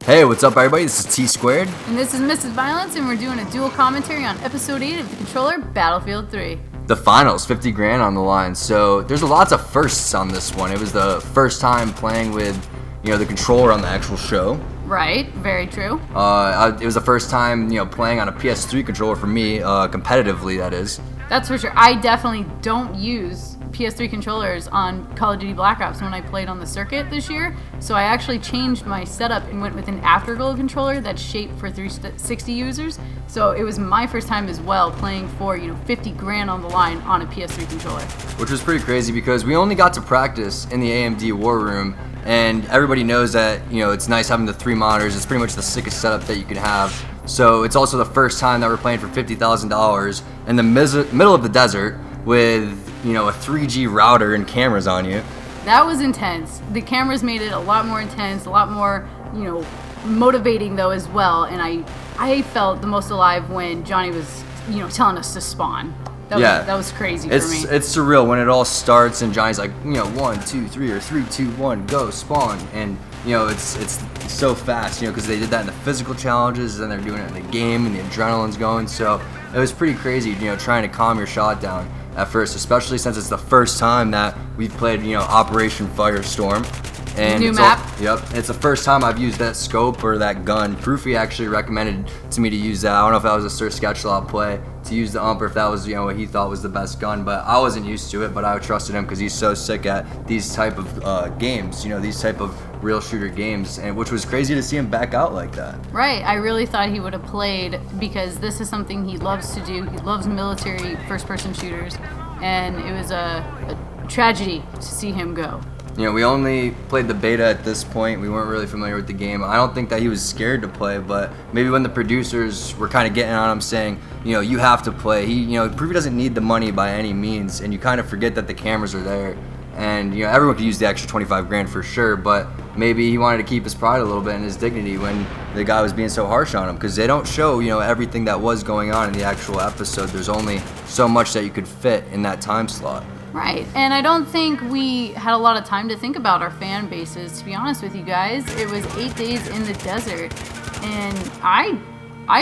Hey, what's up everybody? This is TSquared. And this is Mrs.Violence, and we're doing a dual commentary on episode 8 of the controller Battlefield 3. The finals, 50 grand on the line. So there's lots of firsts on this one. It was the first time playing with, the controller on the actual show. Right, very true. It was the first time, playing on a PS3 controller for me, competitively, that is. That's for sure. I definitely don't use PS3 controllers on Call of Duty Black Ops when I played on the circuit this year. So I actually changed my setup and went with an Afterglow controller that's shaped for 360 users. So it was my first time as well playing for, 50 grand on the line on a PS3 controller. Which was pretty crazy because we only got to practice in the AMD War Room, and everybody knows that, it's nice having the 3 monitors. It's pretty much the sickest setup that you could have. So it's also the first time that we're playing for $50,000 in the middle of the desert with, a 3G router and cameras on you. That was intense. The cameras made it a lot more intense, a lot more, motivating though as well. And I felt the most alive when Johnny was, telling us to spawn. That was crazy for me. It's surreal when it all starts and Johnny's like, 1, 2, 3, or 3, 2, 1, go, spawn. And, it's so fast, because they did that in the physical challenges, and they're doing it in the game, and the adrenaline's going. So it was pretty crazy, trying to calm your shot down at first, especially since it's the first time that we've played, Operation Firestorm. And new map. It's the first time I've used that scope or that gun. Proofy actually recommended to me to use that. I don't know if that was a Sir Sketchlab play to use the ump, or if that was what he thought was the best gun. But I wasn't used to it, but I trusted him because he's so sick at these type of games. These type of real shooter games, and which was crazy to see him back out like that. Right. I really thought he would have played because this is something he loves to do. He loves military first-person shooters, and it was a tragedy to see him go. We only played the beta at this point. We weren't really familiar with the game. I don't think that he was scared to play, but maybe when the producers were kind of getting on him saying, you have to play. Proofy doesn't need the money by any means, and you kind of forget that the cameras are there. And, everyone could use the extra 25 grand for sure, but maybe he wanted to keep his pride a little bit and his dignity when the guy was being so harsh on him, because they don't show, everything that was going on in the actual episode. There's only so much that you could fit in that time slot. Right, and I don't think we had a lot of time to think about our fan bases, to be honest with you guys. It was 8 days in the desert, and I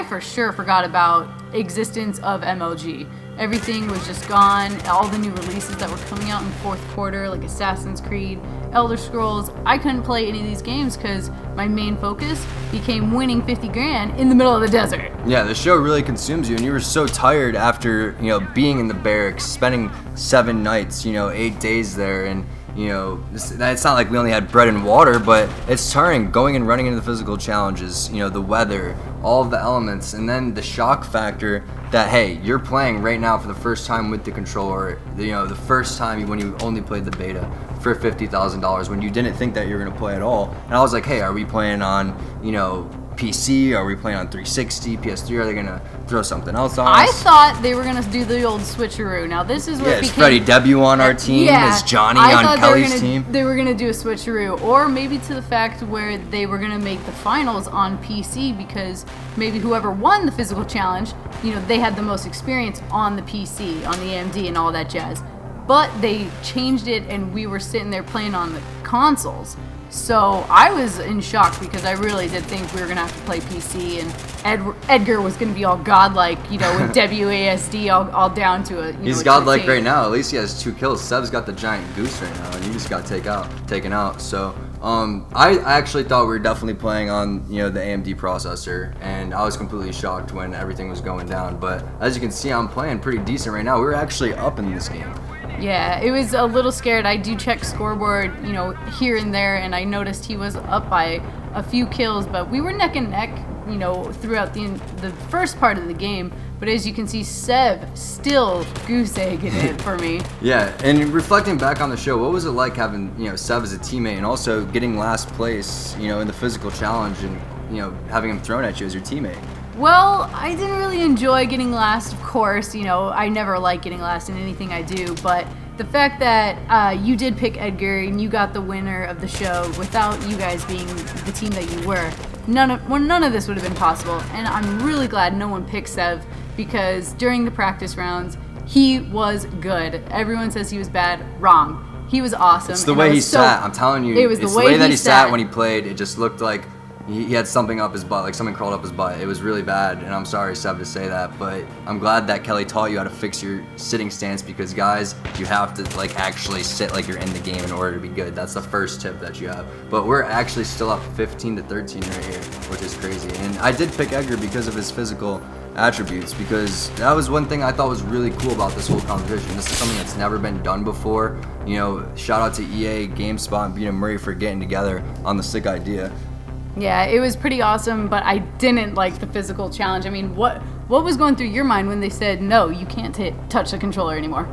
for sure forgot about existence of MLG. Everything was just gone. All the new releases that were coming out in fourth quarter, like Assassin's Creed, Elder Scrolls, I couldn't play any of these games because my main focus became winning 50 grand in the middle of the desert. Yeah, the show really consumes you, and you were so tired after, being in the barracks, spending 7 nights, 8 days there, and it's not like we only had bread and water, but it's tiring going and running into the physical challenges, the weather, all of the elements, and then the shock factor that, hey, you're playing right now for the first time with the controller, the first time when you only played the beta for $50,000 when you didn't think that you were going to play at all. And I was like, hey, are we playing on, PC? Are we playing on 360, PS3? Are they gonna throw something else on us? I thought they were gonna do the old switcheroo. Now this is where is Freddie W on our team? Is Johnny on Kelly's team? They were gonna do a switcheroo, or maybe to the fact where they were gonna make the finals on PC because maybe whoever won the physical challenge, they had the most experience on the PC, on the AMD, and all that jazz. But they changed it, and we were sitting there playing on the consoles. So I was in shock because I really did think we were going to have to play PC, and Edgar was going to be all godlike, with WASD all down to a, He's godlike right now. At least he has 2 kills. Seb's got the giant goose right now, and you just got taken out. So I actually thought we were definitely playing on, the AMD processor, and I was completely shocked when everything was going down. But as you can see, I'm playing pretty decent right now. We were actually up in this game. Yeah, it was a little scared. I do check scoreboard, here and there, and I noticed he was up by a few kills, but we were neck and neck, throughout the first part of the game. But as you can see, Seb still goose-egging it for me. Yeah, and reflecting back on the show, what was it like having, Seb as a teammate and also getting last place, in the physical challenge and, having him thrown at you as your teammate? Well, I didn't really enjoy getting last, of course. I never like getting last in anything I do, but the fact that you did pick Edgar and you got the winner of the show without you guys being the team that you were, none of this would have been possible. And I'm really glad no one picked Sev because during the practice rounds, he was good. Everyone says he was bad. Wrong. He was awesome. It's the way he sat. I'm telling you, it's the way that he sat when he played. It just looked like he had something up his butt, like something crawled up his butt. It was really bad, and I'm sorry, Seb, to say that, but I'm glad that Kelly taught you how to fix your sitting stance, because guys, you have to like actually sit like you're in the game in order to be good. That's the first tip that you have. But we're actually still up 15-13 right here, which is crazy. And I did pick Edgar because of his physical attributes, because that was one thing I thought was really cool about this whole competition. This is something that's never been done before. You know, shout out to EA, GameSpot, and Bina Murray for getting together on the sick idea. Yeah, it was pretty awesome, but I didn't like the physical challenge. I mean, what was going through your mind when they said, no, you can't touch the controller anymore?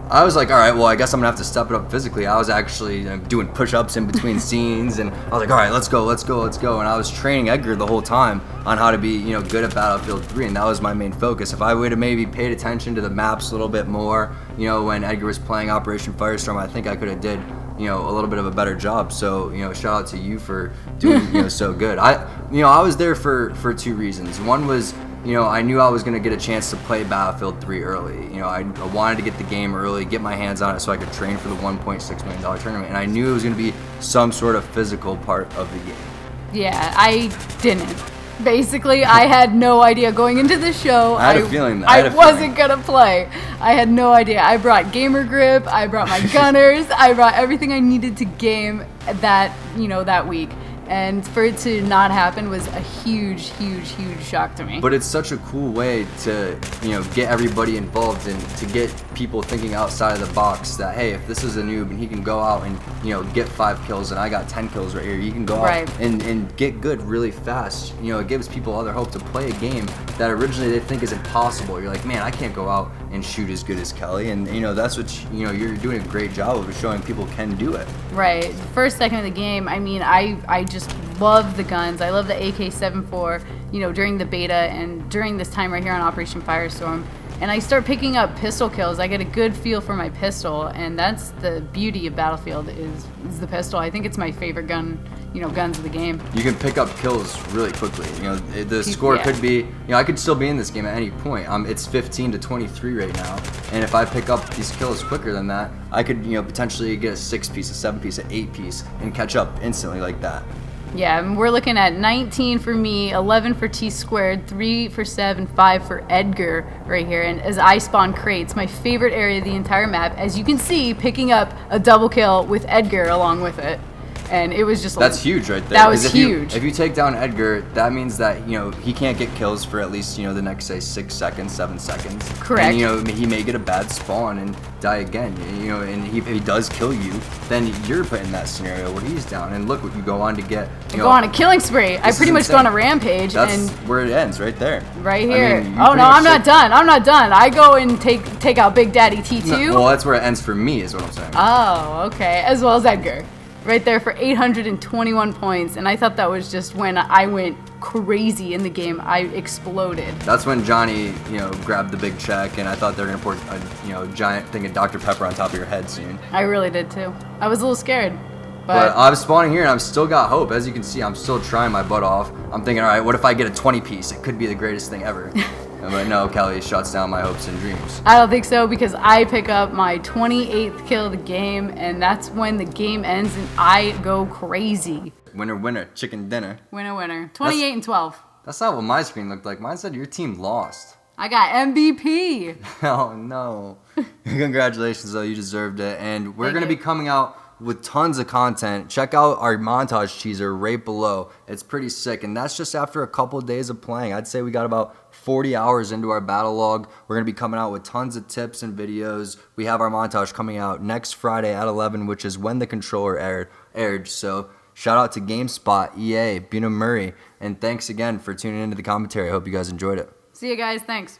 I was like, all right, well, I guess I'm gonna have to step it up physically. I was actually doing push-ups in between scenes, and I was like, all right, let's go. And I was training Edgar the whole time on how to be, good at Battlefield 3, and that was my main focus. If I would have maybe paid attention to the maps a little bit more, when Edgar was playing Operation Firestorm, I think I could have did, a little bit of a better job. So, shout out to you for doing, so good. I was there for two reasons. One was, I knew I was going to get a chance to play Battlefield 3 early. I wanted to get the game early, get my hands on it so I could train for the $1.6 million tournament. And I knew it was going to be some sort of physical part of the game. Yeah, I didn't. Basically, I had no idea going into the show. I had a feeling that. I wasn't going to play. I had no idea. I brought gamer grip. I brought my gunners. I brought everything I needed to game that week. And for it to not happen was a huge, huge, huge shock to me. But it's such a cool way to, get everybody involved and to get people thinking outside of the box that, hey, if this is a noob and he can go out and, get 5 kills and I got 10 kills right here, you can go out and get good really fast. It gives people other hope to play a game that originally they think is impossible. You're like, man, I can't go out and shoot as good as Kelly. And, that's what, you're doing a great job of showing people can do it. Right. The first second of the game, I mean, I just love the guns. I love the AK-74, during the beta and during this time right here on Operation Firestorm. And I start picking up pistol kills. I get a good feel for my pistol, and that's the beauty of Battlefield is the pistol. I think it's my favorite gun, guns of the game. You can pick up kills really quickly. The score could be, I could still be in this game at any point. It's 15-23 right now, and if I pick up these kills quicker than that, I could, potentially get a 6-piece, a 7-piece, an 8-piece, and catch up instantly like that. Yeah, and we're looking at 19 for me, 11 for TSquared, 3 for Seb, and 5 for Edgar right here. And as I spawn crates, my favorite area of the entire map, as you can see, picking up a double kill with Edgar along with it. And it was just that's huge right there. That was huge. If you take down Edgar, that means that he can't get kills for at least the next, say, 6 seconds, 7 seconds. Correct. And he may get a bad spawn and die again. And if he does kill you, then you're put in that scenario where he's down. And look what you go on to get. Go on a killing spree. I pretty much go on a rampage. That's where it ends, right there. Right here. I'm not done. I'm not done. I go and take out Big Daddy T2. No, well, that's where it ends for me, is what I'm saying. Oh, okay. As well as Edgar. Right there for 821 points, and I thought that was just when I went crazy in the game. I exploded. That's when Johnny, grabbed the big check, and I thought they were gonna pour a, giant thing of Dr. Pepper on top of your head soon. I really did too. I was a little scared, but I was spawning here, and I've still got hope. As you can see, I'm still trying my butt off. I'm thinking, all right, what if I get a 20-piece? It could be the greatest thing ever. But no, Kelly shuts down my hopes and dreams. I don't think so, because I pick up my 28th kill of the game, and that's when the game ends and I go crazy. Winner, winner, chicken dinner. Winner, winner. 28 and 12. That's not what my screen looked like. Mine said your team lost. I got MVP. Oh, no. Congratulations, though. You deserved it. And we're going to be coming out with tons of content. Check out our montage teaser right below. It's pretty sick, and that's just after a couple of days of playing. I'd say we got about 40 hours into our battle log. We're going to be coming out with tons of tips and videos. We have our montage coming out next Friday at 11, which is when the controller aired. So shout out to GameSpot, EA, Bina Murray, and thanks again for tuning into the commentary. I hope you guys enjoyed it. See you guys. Thanks.